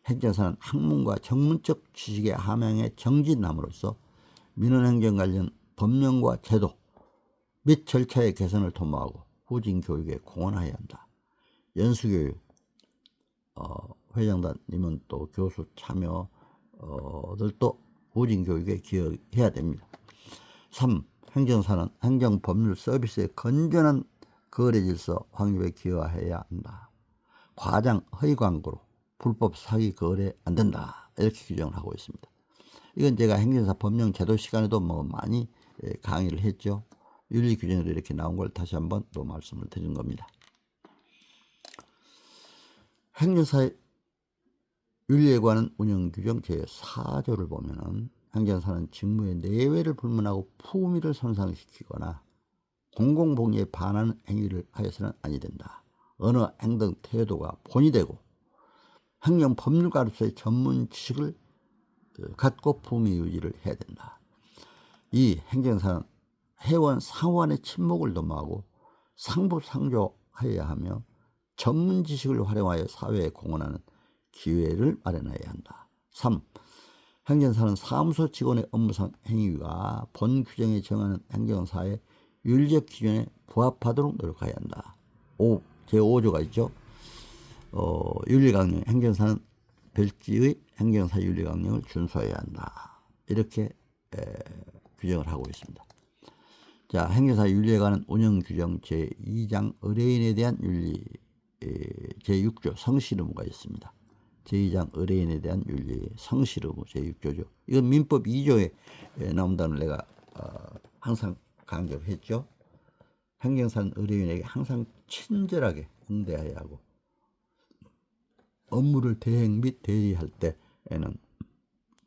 행정사는 학문과 전문적 지식의 함양에 정진함으로써 민원행정 관련 법령과 제도 및 절차의 개선을 도모하고 후진 교육에 공헌해야 한다. 연수교육, 회장단님은 또 교수 참여들도 후진 교육에 기여해야 됩니다. 3. 행정사는 행정법률 서비스의 건전한 거래 질서 확립에 기여해야 한다. 과장, 허위 광고로 불법 사기 거래 안 된다. 이렇게 규정을 하고 있습니다. 이건 제가 행정사 법령 제도 시간에도 많이 강의를 했죠. 윤리 규정으로 이렇게 나온 걸 다시 한번 또 말씀을 드린 겁니다. 행정사의 윤리에 관한 운영 규정 제4조를 보면은 행정사는 직무의 내외를 불문하고 품위를 손상시키거나 공공복리에 반하는 행위를 하여서는 아니 된다. 어느 행동 태도가 본이 되고 행정법률가로서의 전문 지식을 갖고 품위 유지를 해야 된다. 이 행정사는 회원 상호간의 친목을 도모하고 상부상조하여야 하며 전문 지식을 활용하여 사회에 공헌하는 기회를 마련해야 한다. 3. 행정사는 사무소 직원의 업무상 행위가 본 규정에 정하는 행정사의 윤리적 기준에 부합하도록 노력해야 한다. 제5조가 있죠. 윤리강령, 행정사는 별지의 행정사 윤리강령을 준수해야 한다. 이렇게 규정을 하고 있습니다. 자, 행정사 윤리에 관한 운영규정 제2장 의뢰인에 대한 윤리 제6조 성실의무가 있습니다. 제2장 의뢰인에 대한 윤리 성실의무 제6조죠. 이건 민법 2조에 나온다는 내가 항상 강조를 했죠. 행정사는 의뢰인에게 항상 친절하게 응대해야 하고 업무를 대행 및 대리할 때에는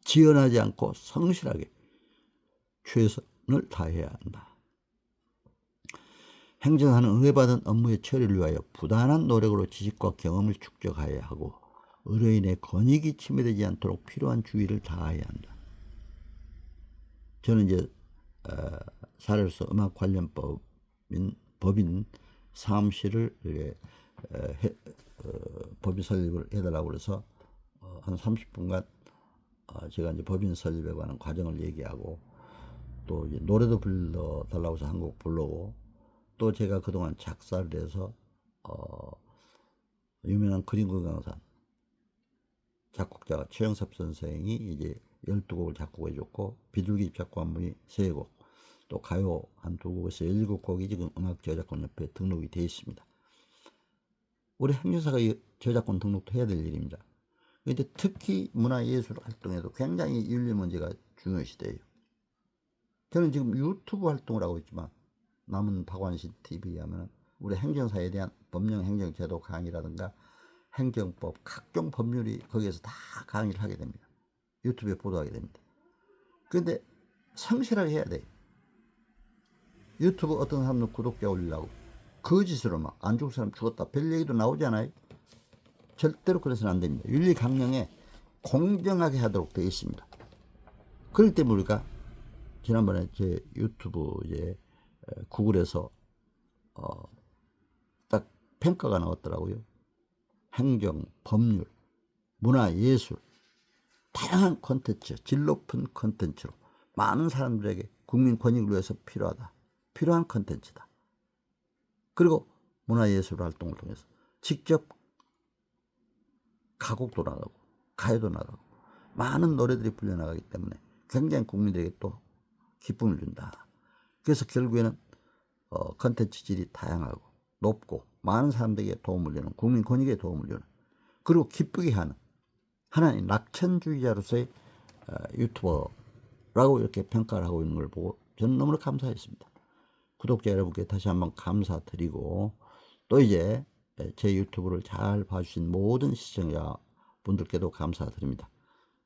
지연하지 않고 성실하게 최선을 다해야 한다. 행정사는 응해받은 업무의 처리를 위하여 부단한 노력으로 지식과 경험을 축적해야 하고 의뢰인의 권익이 침해되지 않도록 필요한 주의를 다해야 한다. 저는 이제 사례로서 음악 관련 법인 사무실을 법인 설립을 해달라고 그래서 한 30분간 제가 이제 법인 설립에 관한 과정을 얘기하고 또 이제 노래도 불러달라고 해서 한 곡 부르고 또 제가 그동안 작사를 해서 유명한 그림글 강산 작곡자 최영섭 선생이 이제 12곡을 작곡해 줬고, 비둘기 작곡한 분이 3곡, 또 가요 한 2곡에서 17곡이 지금 음악저작권 협회에 등록이 되어 있습니다. 우리 행정사가 저작권 등록도 해야 될 일입니다. 근데 특히 문화예술 활동에도 굉장히 윤리 문제가 중요시돼요. 저는 지금 유튜브 활동을 하고 있지만, 남은 박완신 TV에 하면 우리 행정사에 대한 법령 행정제도 강의라든가 행정법, 각종 법률이 거기에서 다 강의를 하게 됩니다. 유튜브에 보도하게 됩니다. 그런데 성실하게 해야 돼요. 유튜브 어떤 사람은 구독자 올리려고 거짓으로 막 안 죽을 사람 죽었다 별 얘기도 나오잖아요. 절대로 그래서는 안 됩니다. 윤리 강령에 공정하게 하도록 되어 있습니다. 그렇기 때문에 우리가 지난번에 제 유튜브에 구글에서 딱 평가가 나왔더라고요. 행정, 법률, 문화, 예술, 다양한 콘텐츠, 질 높은 콘텐츠로 많은 사람들에게 국민 권익을 위해서 필요한 콘텐츠다. 그리고 문화예술 활동을 통해서 직접 가곡도 나가고 가요도 나가고 많은 노래들이 불려나가기 때문에 굉장히 국민들에게 또 기쁨을 준다. 그래서 결국에는 콘텐츠 질이 다양하고 높고 많은 사람들에게 도움을 주는, 국민 권익에 도움을 주는, 그리고 기쁘게 하는 하나님 낙천주의자로서의 유튜버라고 이렇게 평가를 하고 있는 걸 보고 저는 너무나 감사했습니다. 구독자 여러분께 다시 한번 감사드리고, 또 이제 제 유튜브를 잘 봐주신 모든 시청자 분들께도 감사드립니다.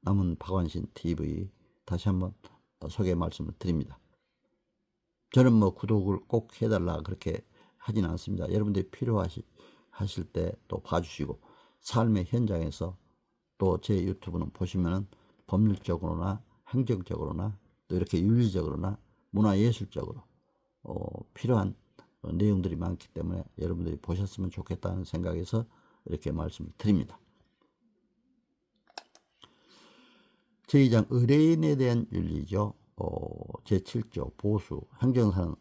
남은 박완신 TV 다시 한번 소개 말씀을 드립니다. 저는 뭐 구독을 꼭 해달라 그렇게 하진 않습니다. 여러분들이 필요하실 때 또 봐주시고, 삶의 현장에서 또 제 유튜브는 보시면은 법률적으로나 행정적으로나 또 이렇게 윤리적으로나 문화예술적으로 필요한 내용들이 많기 때문에 여러분들이 보셨으면 좋겠다는 생각에서 이렇게 말씀을 드립니다. 제2장 의뢰인에 대한 윤리죠. 제7조 보수, 행정사는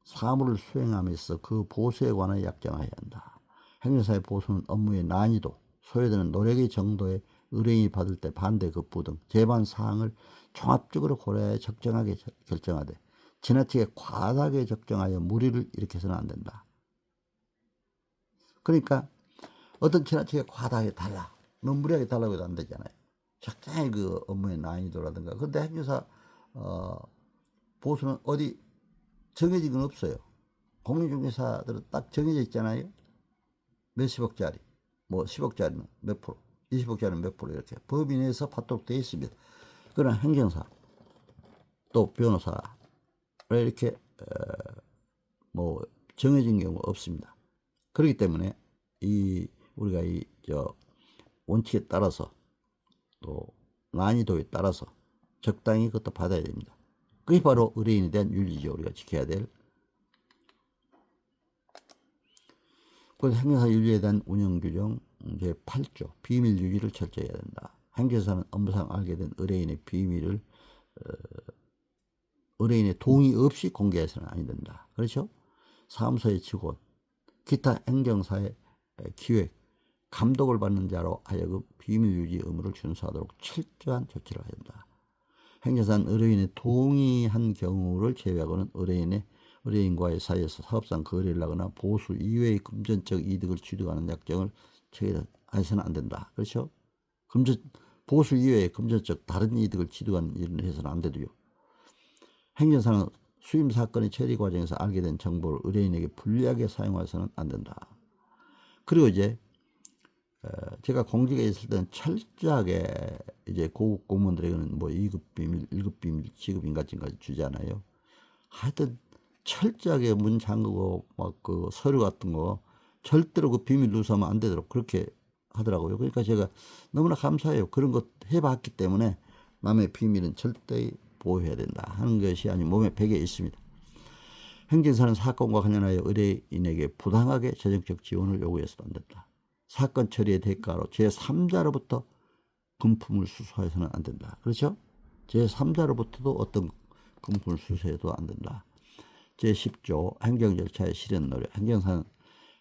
사무를 수행함에서 그 보수에 관하여 약정하여야 한다. 행정사의 보수는 업무의 난이도, 소요되는 노력의 정도에 의뢰인이 받을 때 반대 급부 등 재반 사항을 종합적으로 고려해 적정하게 결정하되 지나치게 과다하게 적정하여 무리를 일으켜서는 안 된다. 그러니까 어떤 지나치게 과다하게 달라, 너무 무리하게 달라고 해도 안 되잖아요. 적당히 그 업무의 난이도라든가. 근데 행정사 보수는 어디 정해진 건 없어요. 공인중개사들은 딱 정해져 있잖아요. 몇십억짜리, 뭐 10억짜리는 몇 프로, 20억짜리는 몇 프로, 이렇게 법이 내에서 받도록 되어 있습니다. 그러나 행정사 또 변호사 이렇게 뭐 정해진 경우가 없습니다. 그렇기 때문에 우리가 원칙에 따라서 또 난이도에 따라서 적당히 그것도 받아야 됩니다. 그게 바로 의뢰인에 대한 윤리죠. 우리가 지켜야 될. 그래서 행정사 윤리에 대한 운영규정 제8조 비밀 유지를 철저히 해야 된다. 행정사는 업무상 알게 된 의뢰인의 비밀을 의뢰인의 동의 없이 공개해서는 아니 된다. 그렇죠? 사무소의 직원, 기타 행정사의 기획, 감독을 받는 자로 하여금 비밀 유지 의무를 준수하도록 철저한 조치를 해야 된다. 행정사는 의뢰인의 동의한 경우를 제외하고는 의뢰인과의 사이에서 사업상 거래를 하거나 보수 이외의 금전적 이득을 취득하는 약정을 체결해서는 안 된다. 그렇죠? 보수 이외의 금전적 다른 이득을 취득하는 일을 해서는 안 되고요. 행정사는 수임 사건의 처리 과정에서 알게 된 정보를 의뢰인에게 불리하게 사용해서는 안 된다. 그리고 이제 제가 공직에 있을 때는 철저하게 이제 고급 공무원들에게는 뭐 2급 비밀, 1급 비밀, 지급 인가증까지 주잖아요. 하여튼 철저하게 문 잠그고 막 그 서류 같은 거 절대로 그 비밀 누설하면 안 되도록 그렇게 하더라고요. 그러니까 제가 너무나 감사해요. 그런 것 해봤기 때문에 남의 비밀은 절대 보호해야 된다 하는 것이 아주 몸에 배겨 있습니다. 행정사는 사건과 관련하여 의뢰인에게 부당하게 재정적 지원을 요구해서도 안 된다. 사건 처리의 대가로 제3자로부터 금품을 수수해서는 안 된다. 그렇죠? 제3자로부터도 어떤 금품을 수수해도 안 된다. 제10조 행정 절차의 실현 노력. 행정사는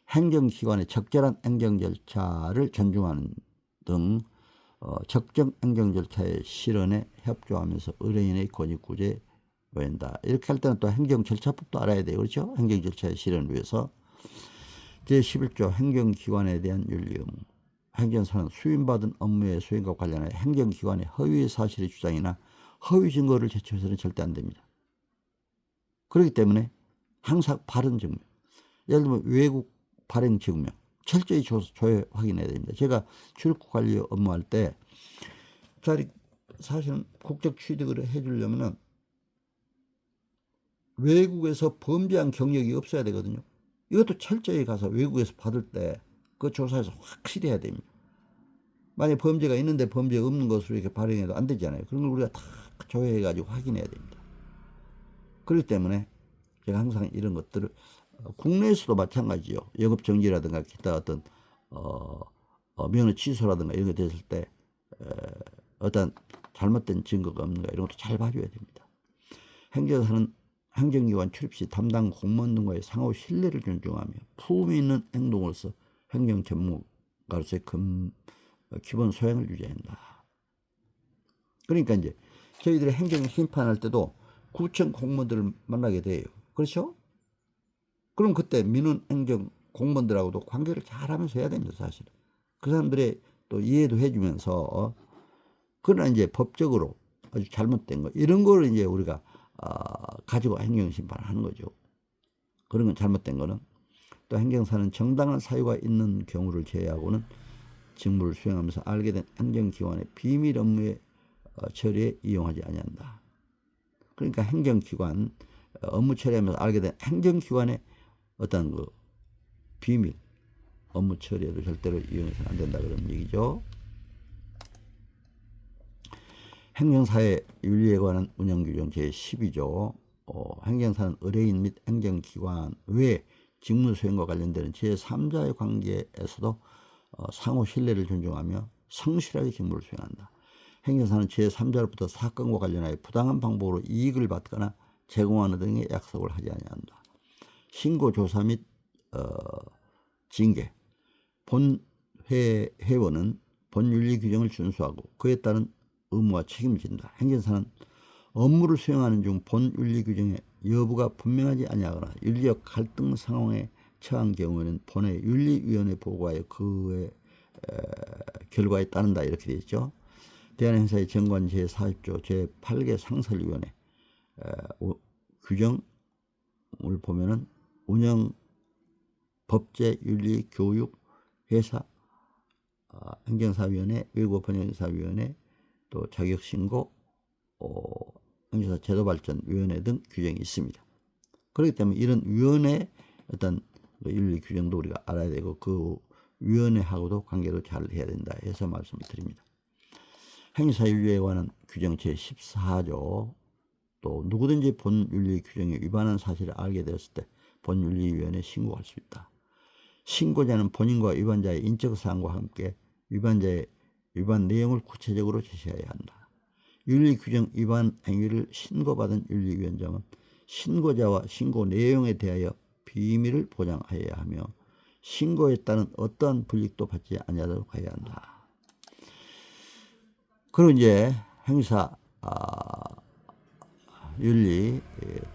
행정기관의 적절한 행정 절차를 존중하는 등 적정 행정 절차의 실현에 협조하면서 의뢰인의 권익 구제에 보인다. 이렇게 할 때는 또 행정 절차법도 알아야 돼요. 그렇죠? 행정 절차의 실현을 위해서. 제11조 행정기관에 대한 윤리 의무. 행정사는 수임받은 업무의 수행과 관련하여 행정기관의 허위 사실의 주장이나 허위 증거를 제출해서는 절대 안 됩니다. 그렇기 때문에 항상 바른 증명, 예를 들면 외국 발행 증명 철저히 확인해야 됩니다. 제가 출입국 관리 업무할 때 사실은 국적 취득을 해주려면 외국에서 범죄한 경력이 없어야 되거든요. 이것도 철저히 가서 외국에서 받을 때 그 조사에서 확실히 해야 됩니다. 만약 범죄가 있는데 범죄 없는 것으로 이렇게 발행해도 안 되잖아요. 그런 걸 우리가 다 조회해가지고 확인해야 됩니다. 그렇기 때문에 제가 항상 이런 것들을 국내에서도 마찬가지요. 영업 정지라든가 기타 어떤 면허 취소라든가 이런 게 됐을 때 어떤 잘못된 증거가 없는가 이런 것도 잘 봐줘야 됩니다. 행정사는 행정기관 출입 시 담당 공무원 등과의 상호 신뢰를 존중하며 품위 있는 행동으로서 행정 전문가로서의 기본 소양을 유지한다. 그러니까 이제 저희들이 행정 심판할 때도 구청 공무원들을 만나게 돼요. 그렇죠? 그럼 그때 민원 행정 공무원들하고도 관계를 잘하면서 해야 됩니다. 사실 그 사람들의 또 이해도 해주면서 그러나 이제 법적으로 아주 잘못된 거 이런 거를 이제 우리가 가지고 행정 심판을 하는 거죠. 그런 건 잘못된 거는 또 행정사는 정당한 사유가 있는 경우를 제외하고는 직무를 수행하면서 알게 된 행정기관의 비밀 업무의 처리에 이용하지 아니한다. 그러니까 행정기관 업무 처리하면서 알게 된 행정기관의 어떤 그 비밀 업무 처리에도 절대로 이용해서는 안 된다 그런 얘기죠. 행정사의 윤리에 관한 운영규정 제12조 행정사는 의뢰인 및 행정기관 외 직무 수행과 관련되는 제3자의 관계에서도 상호 신뢰를 존중하며 성실하게 직무를 수행한다. 행정사는 제3자로부터 사건과 관련하여 부당한 방법으로 이익을 받거나 제공하는 등의 약속을 하지 아니한다. 신고, 조사 및 징계, 본 회원은 본 윤리 규정을 준수하고 그에 따른 의무와 책임진다. 행정사는 업무를 수행하는 중 본 윤리 규정의 여부가 분명하지 아니하거나 윤리적 갈등 상황에 처한 경우에는 본회 윤리위원회 보고하여 그의 결과에 따른다. 이렇게 되어 있죠. 대한행사의 정관 제40조 제8개 상설위원회 규정을 보면은 운영, 법제, 윤리, 교육, 회사, 행정사위원회, 외국어번역사위원회, 또 자격신고, 행정사 제도발전위원회 등 규정이 있습니다. 그렇기 때문에 이런 위원회 어떤 윤리 규정도 우리가 알아야 되고 그 위원회하고도 관계도 잘 해야 된다 해서 말씀을 드립니다. 행사윤리에 관한 규정 제14조 또 누구든지 본윤리 규정에 위반한 사실을 알게 되었을 때 본윤리위원회에 신고할 수 있다. 신고자는 본인과 위반자의 인적사항과 함께 위반자의 위반 내용을 구체적으로 제시해야 한다. 윤리규정 위반 행위를 신고받은 윤리위원장은 신고자와 신고 내용에 대하여 비밀을 보장하여야 하며 신고에 따른 어떠한 불이익도 받지 아니하도록 해야 한다. 그리고 이제 행사 윤리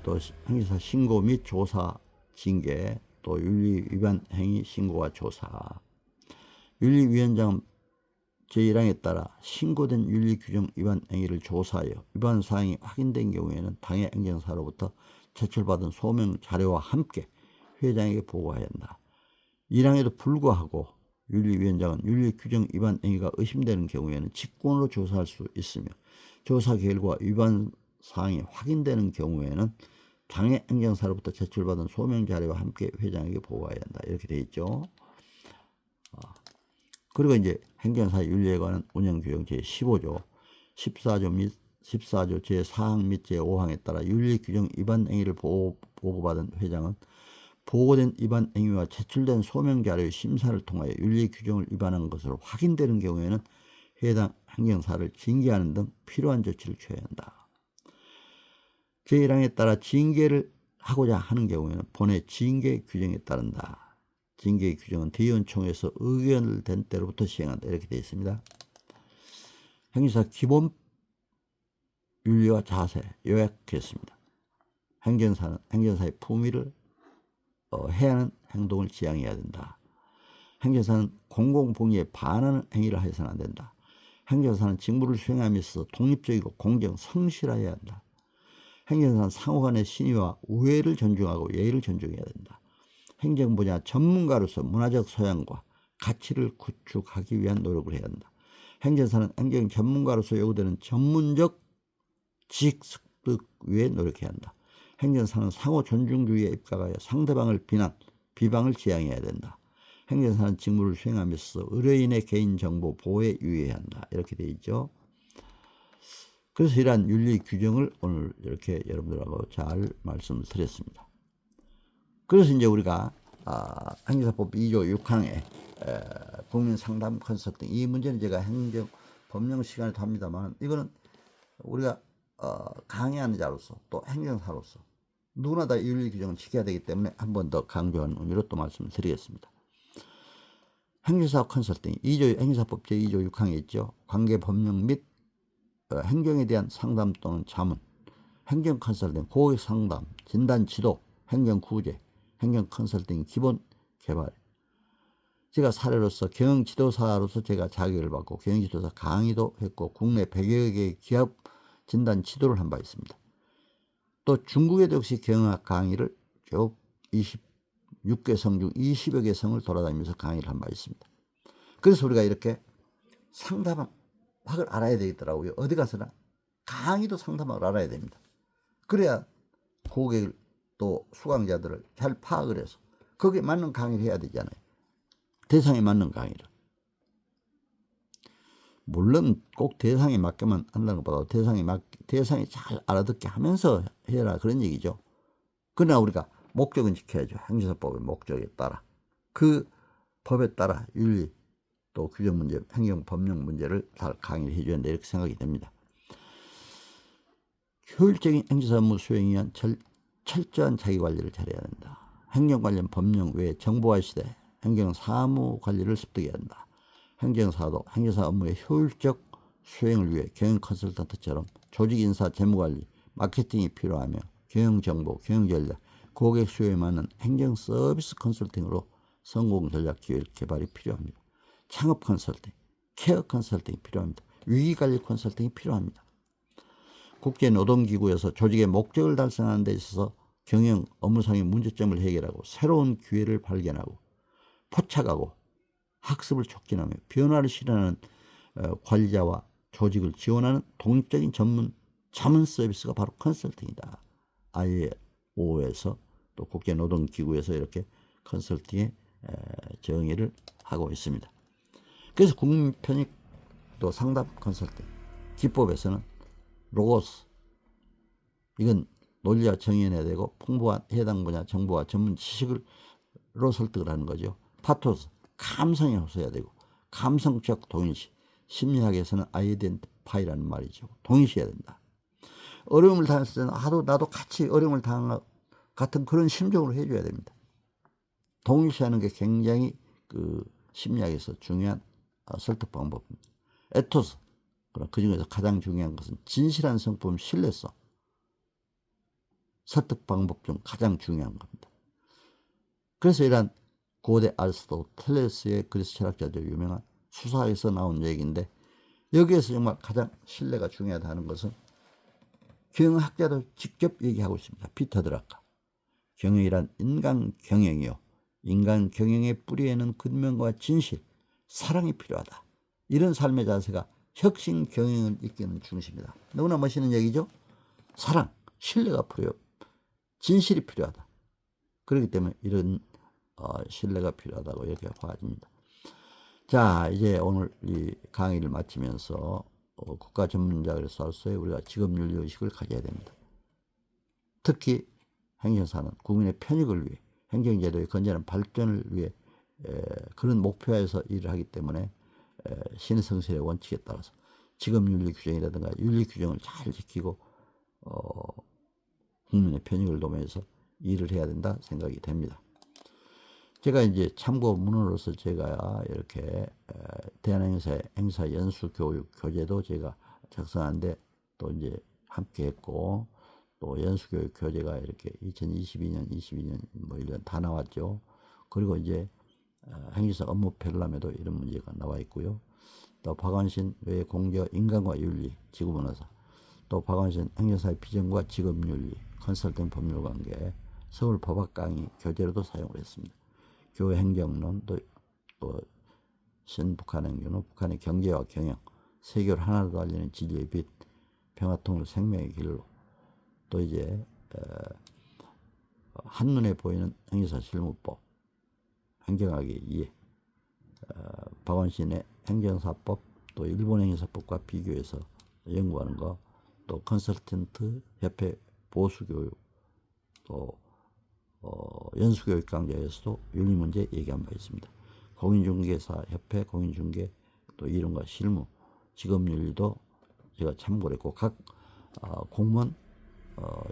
또 행사 신고 및 조사 징계 또 윤리 위반 행위 신고와 조사 윤리위원장은 제1항에 따라 신고된 윤리규정 위반 행위를 조사하여 위반 사항이 확인된 경우에는 당해 행정사로부터 제출받은 소명 자료와 함께 회장에게 보고해야 한다. 1항에도 불구하고 윤리위원장은 윤리규정 위반 행위가 의심되는 경우에는 직권으로 조사할 수 있으며 조사 결과 위반 사항이 확인되는 경우에는 당해 행정사로부터 제출받은 소명 자료와 함께 회장에게 보고해야 한다. 이렇게 되어 있죠. 그리고 이제 행정사 윤리에 관한 운영규정 제15조, 14조 및 14조 제4항 및 제5항에 따라 윤리규정 위반 행위를 보고받은 회장은 보고된 위반 행위와 제출된 소명자료의 심사를 통하여 윤리규정을 위반한 것으로 확인되는 경우에는 해당 행정사를 징계하는 등 필요한 조치를 취해야 한다. 제1항에 따라 징계를 하고자 하는 경우에는 본의 징계 규정에 따른다. 징계 규정은 대의원총회에서 의견을 된 때로부터 시행한다. 이렇게 되어 있습니다. 행정사 기본 윤리와 자세 요약했습니다. 행정사의 품위를 해야 하는 행동을 지향해야 된다. 행정사는 공공복리에 반하는 행위를 해서는 안 된다. 행정사는 직무를 수행함에 있어서 독립적이고 공정, 성실해야 한다. 행정사는 상호간의 신의와 우애를 존중하고 예의를 존중해야 된다. 행정 분야 전문가로서 문화적 소양과 가치를 구축하기 위한 노력을 해야 한다. 행정사는 행정 전문가로서 요구되는 전문적 지식 습득 위에 노력해야 한다. 행정사는 상호 존중주의에 입각하여 상대방을 비방을 지양해야 된다. 행정사는 직무를 수행하면서 의뢰인의 개인정보 보호에 유의해야 한다. 이렇게 되어 있죠. 그래서 이러한 윤리 규정을 오늘 이렇게 여러분들하고 잘 말씀을 드렸습니다. 그래서 이제 우리가 행정사법 2조 6항에 국민상담 컨설팅, 이 문제는 제가 행정 법령 시간에도 합니다만, 이거는 우리가 강의하는 자로서 또 행정사로서 누구나 다 윤리 규정을 지켜야 되기 때문에 한 번 더 강조하는 의미로 또 말씀을 드리겠습니다. 행정사 컨설팅, 행정사법 제2조 6항에 있죠. 관계 법령 및 행정에 대한 상담 또는 자문, 행정 컨설팅, 고객 상담, 진단 지도, 행정 구제, 행정 컨설팅 기본 개발. 제가 사례로서 경영 지도사로서 제가 자격을 받고 경영 지도사 강의도 했고 국내 100여 개의 기업 진단 지도를 한 바 있습니다. 또 중국에도 역시 경영학 강의를 쭉 26개 성 중 20여 개 성을 돌아다니면서 강의를 한 바 있습니다. 그래서 우리가 이렇게 상담학을 알아야 되겠더라고요. 어디 가서나 강의도 상담학을 알아야 됩니다. 그래야 고객을 또 수강자들을 잘 파악을 해서 거기에 맞는 강의를 해야 되잖아요. 대상에 맞는 강의를. 물론 꼭 대상에 맞게만 한다는 것보다 대상이 잘 알아듣게 하면서 해라, 그런 얘기죠. 그러나 우리가 목적은 지켜야죠. 행정사법의 목적에 따라. 그 법에 따라 윤리 또 규정 문제, 행정 법령 문제를 잘 강의를 해줘야 된다, 이렇게 생각이 됩니다. 효율적인 행정사 업무 수행을 위한 철저한 자기관리를 잘해야 된다. 행정 관련 법령 외에 정보화 시대 행정 사무 관리를 습득해야 한다. 행정사도 행정사 업무의 효율적 수행을 위해 경영 컨설턴트처럼 조직 인사 재무관리, 마케팅이 필요하며 경영정보, 경영전략, 고객 수요에 맞는 행정 서비스 컨설팅으로 성공 전략 기획 개발이 필요합니다. 창업 컨설팅, 케어 컨설팅이 필요합니다. 위기관리 컨설팅이 필요합니다. 국제노동기구에서 조직의 목적을 달성하는 데 있어서 경영 업무상의 문제점을 해결하고 새로운 기회를 발견하고 포착하고 학습을 촉진하며 변화를 실현하는 관리자와 조직을 지원하는 독립적인 자문 서비스가 바로 컨설팅이다. ILO에서 또 국제노동기구에서 이렇게 컨설팅의 정의를 하고 있습니다. 그래서 국민편익 또 상담 컨설팅, 기법에서는 로고스, 이건 논리와 정의해야 되고 풍부한 해당 분야 정보와 전문 지식으로 설득을 하는 거죠. 파토스, 감성이 호소해야 되고 감성적 동일시, 심리학에서는 아이덴티파이라는 말이죠. 동일시해야 된다. 어려움을 당했을 때는 나도 같이 어려움을 당한 같은 그런 심정으로 해줘야 됩니다. 동일시하는 게 굉장히 심리학에서 중요한 설득 방법입니다. 에토스, 그 중에서 가장 중요한 것은 진실한 성품, 신뢰성, 설득 방법 중 가장 중요한 겁니다. 그래서 이러한 고대 아리스토텔레스의 그리스 철학자들 유명한 수사에서 나온 얘기인데, 여기에서 정말 가장 신뢰가 중요하다는 것은 경영학자도 직접 얘기하고 있습니다. 피터 드라카. 경영이란 인간 경영이요, 인간 경영의 뿌리에는 근면과 진실, 사랑이 필요하다. 이런 삶의 자세가 혁신 경영을 이끄는 중심이다. 너무나 멋있는 얘기죠. 사랑, 신뢰가 필요해요. 진실이 필요하다. 그렇기 때문에 이런 신뢰가 필요하다고 이렇게 봐집니다. 자, 이제 오늘 이 강의를 마치면서 국가 전문자로서의 우리가 직업윤리의식을 가져야 됩니다. 특히 행정사는 국민의 편익을 위해, 행정제도의 건전한 발전을 위해 그런 목표에서 일을 하기 때문에 신성실의 원칙에 따라서 직업윤리 규정이라든가 윤리 규정을 잘 지키고 국민의 편익을 도모해서 일을 해야 된다 생각이 됩니다. 제가 이제 참고문으로서 제가 이렇게 대한행사 행사 연수 교육 교재도 제가 작성하는데 또 이제 함께 했고, 또 연수 교육 교재가 이렇게 2022년, 22년 뭐 1년 다 나왔죠. 그리고 이제 행정사 업무 편람에도 이런 문제가 나와 있고요. 또 박완신 외 공저 인간과 윤리 지구문화사, 또 박완신 행정사의 비전과 직업윤리 컨설팅 법률관계 서울 법학 강의 교재로도 사용을 했습니다. 교회 행정론, 또 신북한 행정론, 북한의 경제와 경영, 세계를 하나로 달리는 진리의 빛, 평화통일 생명의 길로, 또 이제 한눈에 보이는 행정사 실무법, 행정학의 이해, 박원신의 행정사법, 또 일본 행정사법과 비교해서 연구하는 거, 또 컨설턴트 협회 보수교육, 또 연수교육 강좌에서도 윤리문제 얘기한 바 있습니다. 공인중개사 협회 공인중개, 또 이론과 실무, 직업윤리도 제가 참고를 했고, 각 공무원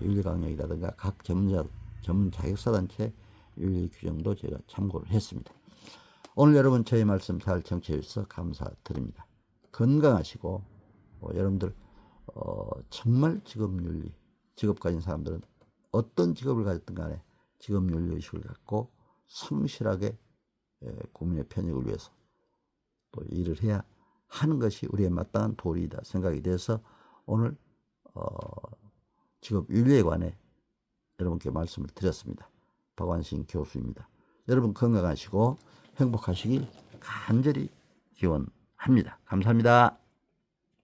윤리강령이라든가 각 전문 자격사단체 윤리 규정도 제가 참고를 했습니다. 오늘 여러분 저희 말씀 잘 청취해 주셔서 감사드립니다. 건강하시고, 여러분들 정말 직업윤리, 직업 가진 사람들은 어떤 직업을 가졌든 간에 직업윤리 의식을 갖고 성실하게 국민의 편익을 위해서 또 일을 해야 하는 것이 우리의 마땅한 도리이다 생각이 돼서 오늘 직업윤리에 관해 여러분께 말씀을 드렸습니다. 박완신 교수입니다. 여러분 건강하시고 행복하시길 간절히 기원합니다. 감사합니다.